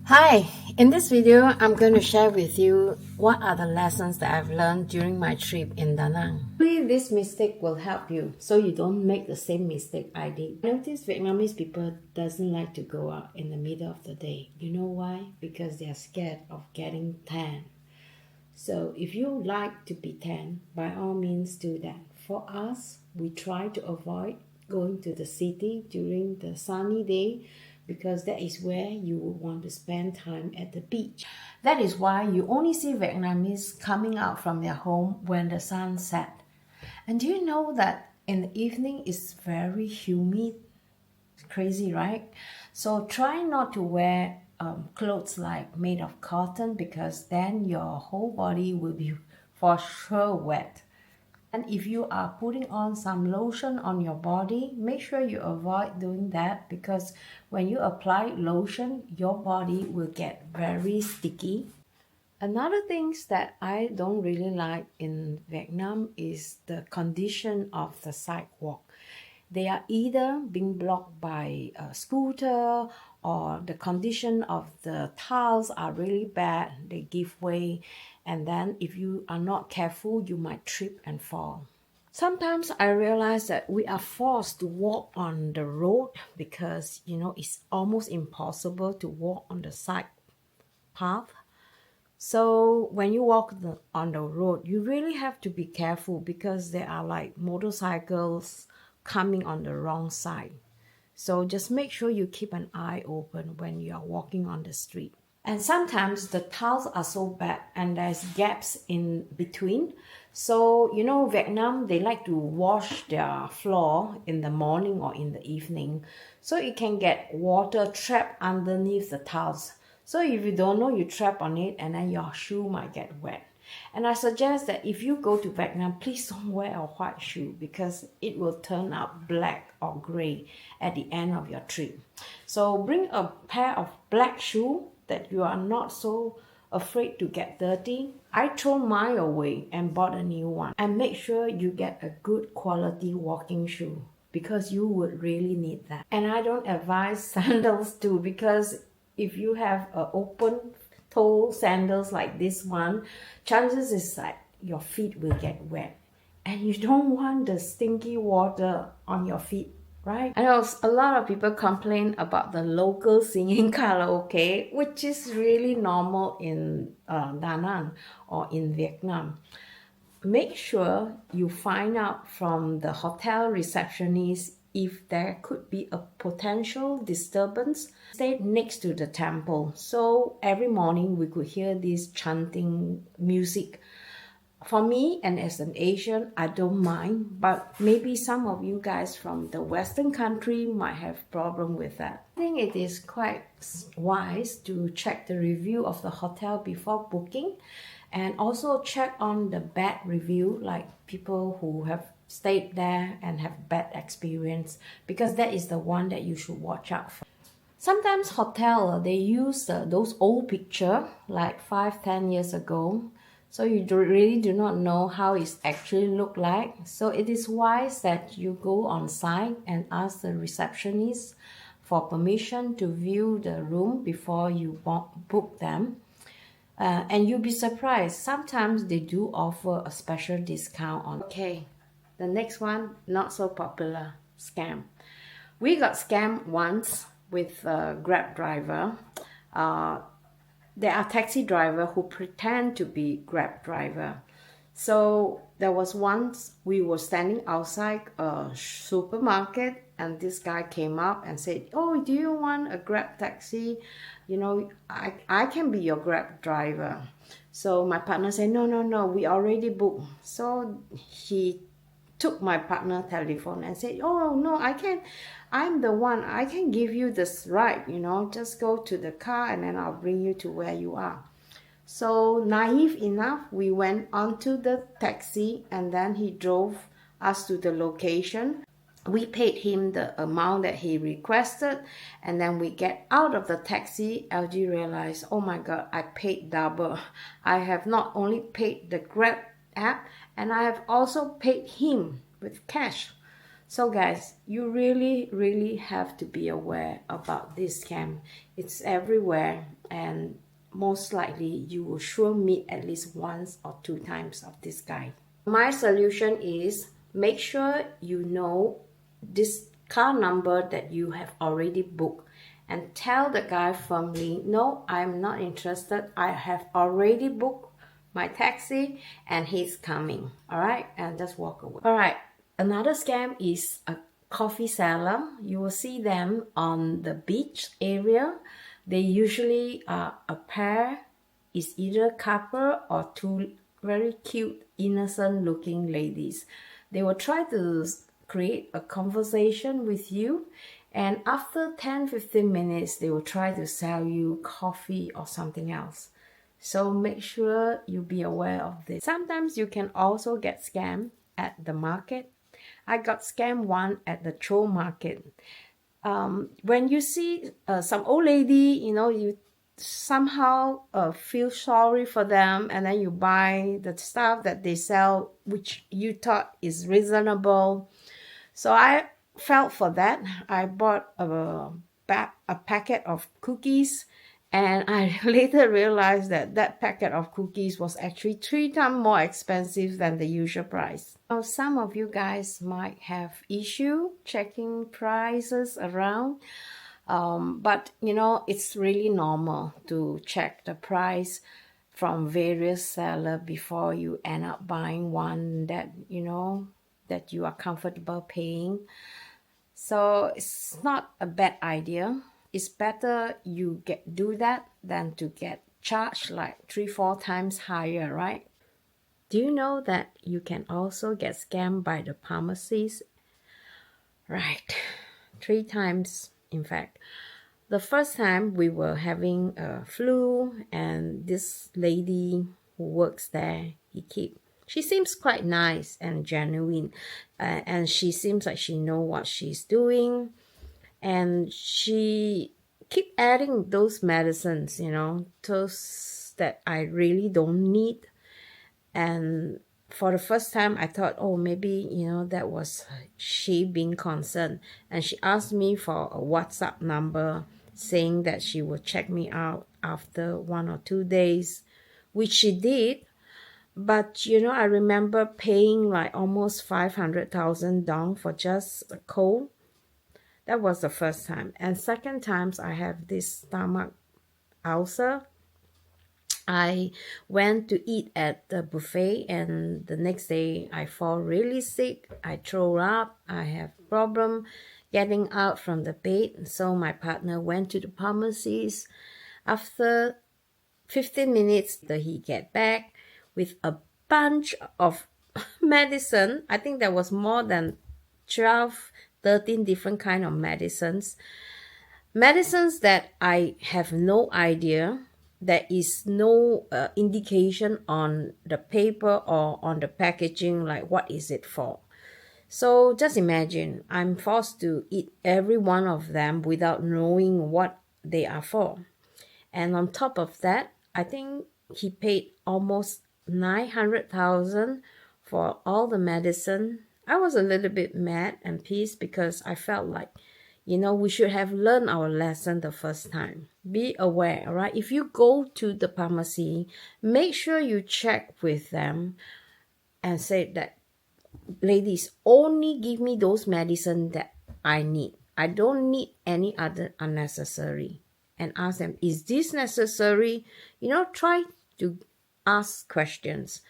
Hi, in this video, I'm going to share with you what are the lessons that I've learned during my trip in Danang. Hopefully, this mistake will help you so you don't make the same mistake I did. I notice Vietnamese people doesn't like to go out in the middle of the day. You know why? Because they are scared of getting tan. So if you like to be tan, by all means do that. For us, we try to avoid going to the city during the sunny day because that is where you would want to spend time at the beach. That is why you only see Vietnamese coming out from their home when the sun set. And do you know that in the evening it's very humid? Crazy, right? So try not to wear clothes like made of cotton because then your whole body will be for sure wet. And if you are putting on some lotion on your body, make sure you avoid doing that because when you apply lotion, your body will get very sticky. Another things that I don't really like in Vietnam is the condition of the sidewalk. They are either being blocked by a scooter or the condition of the tiles are really bad. They give way, and then if you are not careful, you might trip and fall. Sometimes I realize that we are forced to walk on the road because it's almost impossible to walk on the side path. So when you walk on the road, you really have to be careful because there are like motorcycles coming on the wrong side. So just make sure you keep an eye open when you are walking on the street. And sometimes the tiles are so bad and there's gaps in between. So, Vietnam, they like to wash their floor in the morning or in the evening. So it can get water trapped underneath the tiles. So if you don't know, you trap on it and then your shoe might get wet. And I suggest that if you go to Vietnam, please don't wear a white shoe because it will turn out black or gray at the end of your trip. So bring a pair of black shoes that you are not so afraid to get dirty. I throw mine away and bought a new one. And make sure you get a good quality walking shoe because you would really need that. And I don't advise sandals too because if you have an open toe sandals like this one, chances is that your feet will get wet. And you don't want the stinky water on your feet, right? I know a lot of people complain about the local singing karaoke, which is really normal in Da Nang or in Vietnam. Make sure you find out from the hotel receptionist if there could be a potential disturbance. Stayed next to the temple, so every morning we could hear this chanting music. For me, and as an Asian, I don't mind, but maybe some of you guys from the Western country might have problem with that. I think it is quite wise to check the review of the hotel before booking and also check on the bad review, like people who have stayed there and have bad experience, because that is the one that you should watch out for. Sometimes hotel, they use those old picture like 5-10 years ago. So you really do not know how it actually look like. So it is wise that you go on site and ask the receptionist for permission to view the room before you book them. And you'll be surprised. Sometimes they do offer a special discount on. Okay, the next one, not so popular, scam. We got scammed once with a Grab driver. There are taxi drivers who pretend to be Grab driver. So there was once we were standing outside a supermarket and this guy came up and said, "Oh, do you want a Grab taxi? I can be your Grab driver." So my partner said, no, we already booked. So he took my partner telephone and said, "Oh no, I'm the one, I can give you this ride, just go to the car and then I'll bring you to where you are." So naive enough, we went onto the taxi and then he drove us to the location. We paid him the amount that he requested, and then we get out of the taxi. LG realized, oh my god, I paid double. I have not only paid the Grab app and I have also paid him with cash. So guys, you really have to be aware about this scam. It's everywhere, and most likely you will sure meet at least once or two times of this guy. My solution is make sure you know this car number that you have already booked and tell the guy firmly, no, I'm not interested. I have already booked my taxi and he's coming. All right, and just walk away. All right, another scam is a coffee seller. You will see them on the beach area. They usually are a pair, is either couple or two very cute, innocent looking ladies. They will try to create a conversation with you, and after 10-15 minutes they will try to sell you coffee or something else. So make sure you be aware of this. Sometimes you can also get scammed at the market. I got scammed one at the Troll market. When you see some old lady, you somehow feel sorry for them, and then you buy the stuff that they sell which you thought is reasonable. So I felt for that. I bought a packet of cookies, and I later realized that that packet of cookies was actually 3 times more expensive than the usual price. Now, some of you guys might have issue checking prices around, but it's really normal to check the price from various sellers before you end up buying one that that you are comfortable paying. So it's not a bad idea. It's better you do that than to get charged like 3-4 times higher, right? Do you know that you can also get scammed by the pharmacies? Right, 3 times in fact. The first time we were having a flu, and this lady who works there, she seems quite nice and genuine, and she seems like she know what she's doing, and she keep adding those medicines, those that I really don't need. And for the first time I thought, oh, maybe that was she being concerned, and she asked me for a WhatsApp number saying that she would check me out after 1 or 2 days, which she did. But I remember paying like almost 500,000 dong for just a cold. That was the first time. And second times I have this stomach ulcer. I went to eat at the buffet, and the next day I fall really sick. I throw up. I have problem getting out from the bed. So my partner went to the pharmacies. After 15 minutes, he get back with a bunch of medicine. I think there was more than 12, 13 different kind of medicines that I have no idea. There is no indication on the paper or on the packaging, like what is it for. So just imagine I'm forced to eat every one of them without knowing what they are for. And on top of that, I think he paid almost 900,000 for all the medicine. I was a little bit mad and pissed because I felt like, we should have learned our lesson the first time. Be aware, all right? If you go to the pharmacy, make sure you check with them and say that, ladies, only give me those medicine that I need. I don't need any other unnecessary. And ask them, is this necessary? Try to ask questions.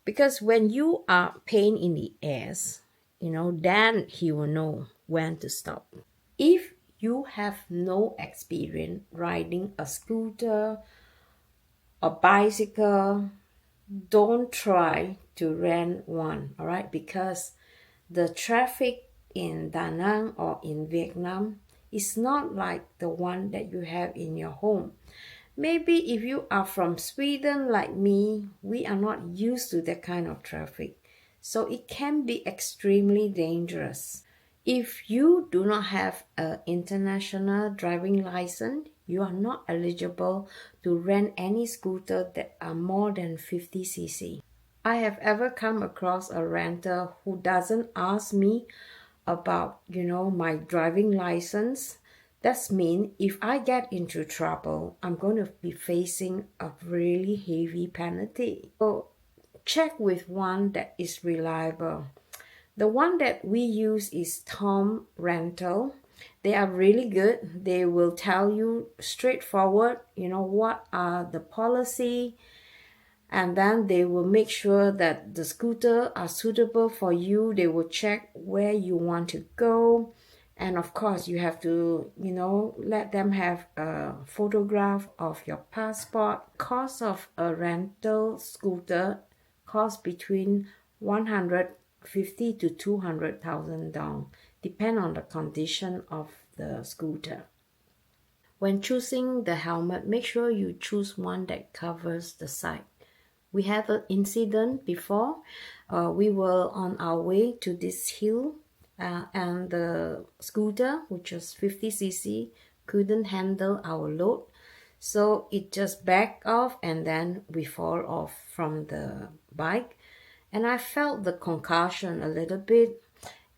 Because when you are pain in the ass, then he will know when to stop. If you have no experience riding a scooter or bicycle, don't try to rent one, all right? Because the traffic in Danang or in Vietnam is not like the one that you have in your home. Maybe if you are from Sweden like me, we are not used to that kind of traffic. So it can be extremely dangerous. If you do not have an international driving license, you are not eligible to rent any scooter that are more than 50 cc. I have ever come across a renter who doesn't ask me about, my driving license. That's mean if I get into trouble, I'm going to be facing a really heavy penalty. So check with one that is reliable. The one that we use is Tom Rental. They are really good. They will tell you straightforward, what are the policy, and then they will make sure that the scooter are suitable for you. They will check where you want to go. And of course, you have to, let them have a photograph of your passport. Cost of a rental scooter costs between 150 to 200,000 dong, depend on the condition of the scooter. When choosing the helmet, make sure you choose one that covers the side. We had an incident before. We were on our way to this hill, and the scooter, which was 50cc, couldn't handle our load. So it just backed off, and then we fall off from the bike. And I felt the concussion a little bit.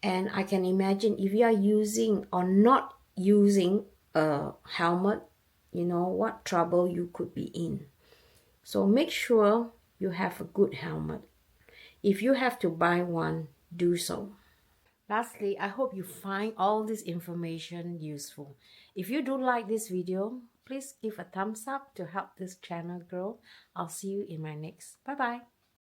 And I can imagine if you are using or not using a helmet, what trouble you could be in. So make sure you have a good helmet. If you have to buy one, do so. Lastly, I hope you find all this information useful. If you do like this video, please give a thumbs up to help this channel grow. I'll see you in my next. Bye-bye.